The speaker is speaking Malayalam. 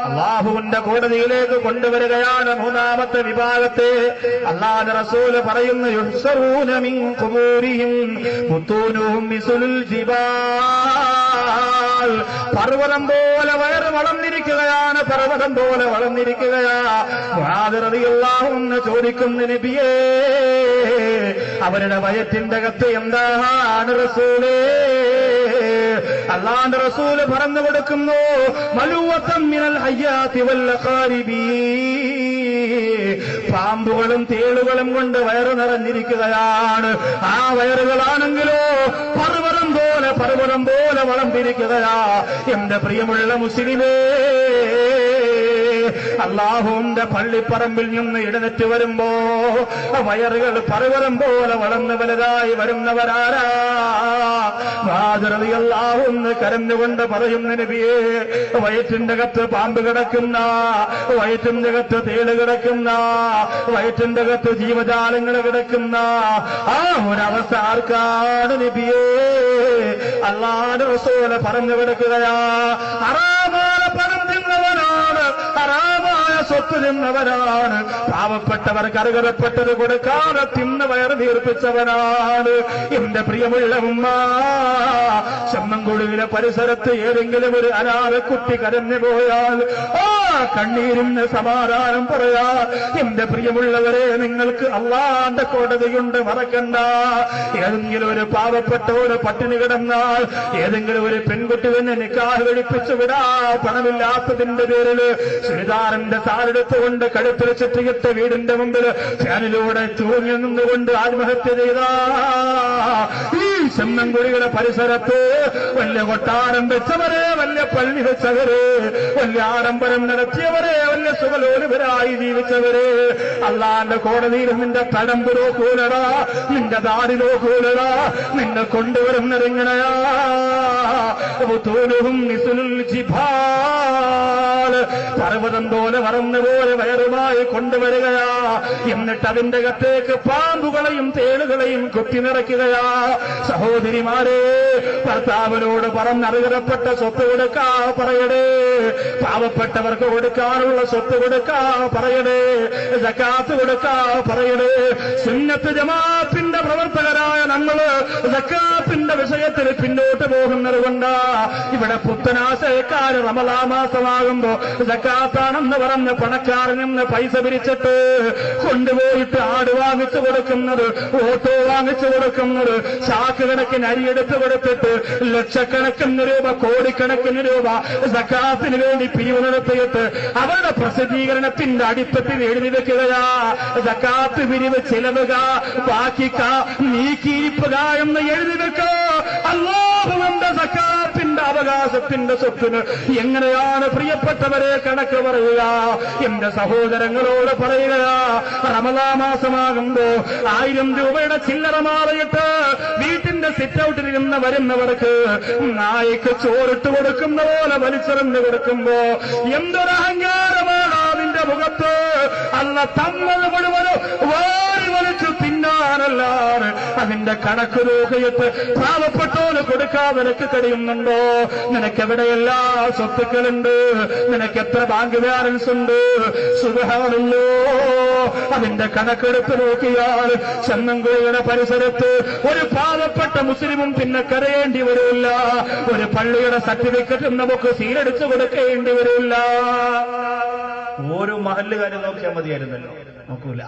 അല്ലാഹുവിന്റെ കോടതിയിലേക്ക് കൊണ്ടുവരികയാണ് മൂന്നാമത്തെ വിഭാഗത്തെ. അല്ലാഹുവിന്റെ റസൂല് പറയുന്നു, യുഹ്സറൂന മിൻ ഖുബൂരിഹിം ബുത്തൂനുഹും മിസ്ലുൽ ജിബാൽ. പർവ്വതം പോലെ വയറ് വളർന്നിരിക്കുകയാണ്, പർവ്വതം പോലെ വളർന്നിരിക്കുകയാ. മുആദ് റളിയല്ലാഹു അൻഹു ചോദിക്കുന്നു, നബിയേ, അവരുടെ വയറ്റിന്റെ അകത്ത് എന്താണ് റസൂലേ? അല്ലാഹുവിന്റെ റസൂല് പറഞ്ഞു കൊടുക്കുന്നു, മലൂവത്തൻ മിനൽ ഹയ്യാതി വൽ അഖാരിബി. പാമ്പുകളും തേളുകളും കൊണ്ട് വയറ് നിറഞ്ഞിരിക്കുകയാണ്. ആ വയറുകളാണെങ്കിലോ പർവ്വതം പോലെ വളർന്നിരിക്കുകയാ. എന്റെ പ്രിയമുള്ള മുസ്ലിമേ, അല്ലാഹുവിന്റെ പള്ളിപ്പറമ്പിൽ നിന്ന് എഴുന്നേറ്റ് വരുമ്പോ വയറുകൾ പർവ്വതം പോലെ വളർന്ന് വലുതായി വരുന്നവരാരാ? റളിയല്ലാഹു അൻഹു കരഞ്ഞുകൊണ്ട് പറയുന്ന, നബിയേ, വയറ്റിന്റെ അകത്ത് പാമ്പ് കിടക്കുന്ന, വയറ്റിന്റെ അകത്ത് തേള് കിടക്കുന്ന, വയറ്റിന്റെ അകത്ത് ജീവജാലങ്ങൾ കിടക്കുന്ന ആ ഒരവസ്ഥ ആർക്കാണ് നബിയേ? അല്ലാഹുവിന്റെ റസൂല് പറഞ്ഞു കിടക്കുകയാ. ഹറാമായ പണം തിന്നവനാണ്, ഹറാമായ സ്വത്ത് തിന്നവനാണ്, പാവപ്പെട്ടവർക്ക് അർഹതപ്പെട്ടത് കൊടുക്കാതെ തിന്ന് വയറ് തീർപ്പിച്ചവനാണ്. എന്റെ പ്രിയമുള്ള ഉമ്മ, ചെമ്മൻകുഴിയിലെ പരിസരത്ത് ഏതെങ്കിലും ഒരു അനാഥക്കുട്ടി കരഞ്ഞു പോയാൽ ആ കണ്ണീരിന് സമാധാനം പറയാ. എന്റെ പ്രിയമുള്ളവരെ, നിങ്ങൾക്ക് അല്ലാഹുവിന്റെ കോടതിയുണ്ട്, മറക്കണ്ട. ഏതെങ്കിലും ഒരു പാവപ്പെട്ട ഒരു പട്ടിണി കിടന്നാൽ, ഏതെങ്കിലും ഒരു പെൺകുട്ടി തന്നെ നിക്കാഹ് കഴിപ്പിച്ചു വിടാ പണമില്ലാത്തതിന്റെ പേരിൽ ശ്രീധാരന്റെ സാരെടുത്തുകൊണ്ട് കഴുത്തിൽ ചുറ്റിയിട്ട് വീടിന്റെ മുമ്പിൽ ഫാനിലൂടെ തൂങ്ങി നിന്നുകൊണ്ട് ആത്മഹത്യ ചെയ്ത ഈ ചെമ്മൻകുഴിയുടെ പരിസരത്ത് വലിയ കൊട്ടാരം വെച്ചവരെ, വലിയ പള്ളി വെച്ചവരെ, വലിയ ആഡംബരം നടത്തിയവരെ, വലിയ സുഖലോലുപരായി ജീവിച്ചവരെ, അല്ലാഹുവിന്റെ കോടതിയിൽ നിന്റെ തടമ്പ് നോക്കൂലടാ, നിന്റെ ദാരി നോക്കൂലടാ, നിന്നെ കൊണ്ടുവരുന്നതെങ്ങനെയാ? പർവ്വതം പോലെ വളർന്നു പോലെ വയറുമായി കൊണ്ടുവരികയാ. എന്നിട്ട് അതിന്റെ അകത്തേക്ക് പാമ്പുകളെയും തേളുകളെയും കുത്തി നിറയ്ക്കുകയാ. സഹോദരിമാരെ, ഭർത്താവിനോട് പറഞ്ഞറിയപ്പെട്ട സ്വത്ത് കൊടുക്കാ പറയടേ, പാവപ്പെട്ടവർക്ക് കൊടുക്കാനുള്ള സ്വത്ത് കൊടുക്കാ പറയടേ, സക്കാത്ത് കൊടുക്കാ പറയടേ. സുന്നത്ത് ജമാഅത്തിന്റെ പ്രവർത്തകരായ നമ്മള് സക്കാത്തിന്റെ വിഷയത്തിൽ പിന്നോട്ട് പോകുന്നത് കൊണ്ടാ ഇവിടെ പുത്തനാശയക്കാര് റമളാൻ മാസമാകുമ്പോ സക്കാത്താണെന്ന് പറഞ്ഞ് പണക്കാരനെന്ന് പൈസ പിരിച്ചിട്ട് കൊണ്ടുപോയിട്ട് ആട് വാങ്ങിച്ചു കൊടുക്കുന്നത്, ഓട്ടോ വാങ്ങിച്ചു കൊടുക്കുന്നത്, ചാക്ക് കണക്കിന് അരിയെടുത്ത് കൊടുത്തിട്ട് ലക്ഷക്കണക്കിന് രൂപ, കോടിക്കണക്കിന് രൂപ സക്കാത്തിന് വേണ്ടി പിരിവ് നടത്തിയിട്ട് അവരുടെ പ്രസിദ്ധീകരണത്തിന്റെ അടിത്തട്ടിൽ എഴുതി വെക്കുകയാ. സക്കാത്ത് പിരിവ് ചിലവുക, ബാക്കിക്ക, നീക്കിയിരിപ്പുക എന്ന് എഴുതി വെക്ക. അല്ലാഹുവിന്റെ സക്കാത്തിന്റെ അവകാശത്തിന്റെ സ്വത്തിന് എങ്ങനെയാണ് പ്രിയപ്പെട്ടവരെ കണക്ക് പറയുക? എന്റെ സഹോദരങ്ങളോട് പറയുക, റമളാൻ മാസമാകുമ്പോ 1000 രൂപയുടെ ചില്ലറ മാറിയിട്ട് വീട്ടിന്റെ സിറ്റ് ഔട്ടിലിരുന്ന് വരുന്നവർക്ക് നായ്ക്ക് ചോറിട്ട് കൊടുക്കുന്ന പോലെ വലിച്ചെറിഞ്ഞു കൊടുക്കുമ്പോ എന്തൊരു അഹങ്കാരമാണ് അതിന്റെ മുഖത്ത്! അല്ല തന്നത് മുഴുവനും വാരി വലിച്ചു തിന്നാനല്ലാതെ അതിന്റെ കണക്ക് നോക്കിയിട്ട് പാവപ്പെട്ടോന് കൊടുക്കാൻ നിനക്ക് കഴിയുന്നുണ്ടോ? നിനക്കെവിടെയെല്ലാം സ്വത്തുക്കളുണ്ട്, നിനക്ക് എത്ര ബാങ്ക് ബാലൻസ് ഉണ്ട്? സുബ്ഹാനല്ലോ, അതിന്റെ കണക്കെടുത്ത് നോക്കിയാൽ ചെമ്മൻകുഴിയുടെ പരിസരത്ത് ഒരു പാവപ്പെട്ട മുസ്ലിമും പിന്നെ കരയേണ്ടി വരില്ല. ഒരു പള്ളിയുടെ സർട്ടിഫിക്കറ്റും നമുക്ക് സീലടിച്ചു കൊടുക്കേണ്ടി വരില്ല. ഓരോ മഹല്ലുകാരും നോക്കിയാൽ മതിയായിരുന്നല്ലോ, നോക്കൂല.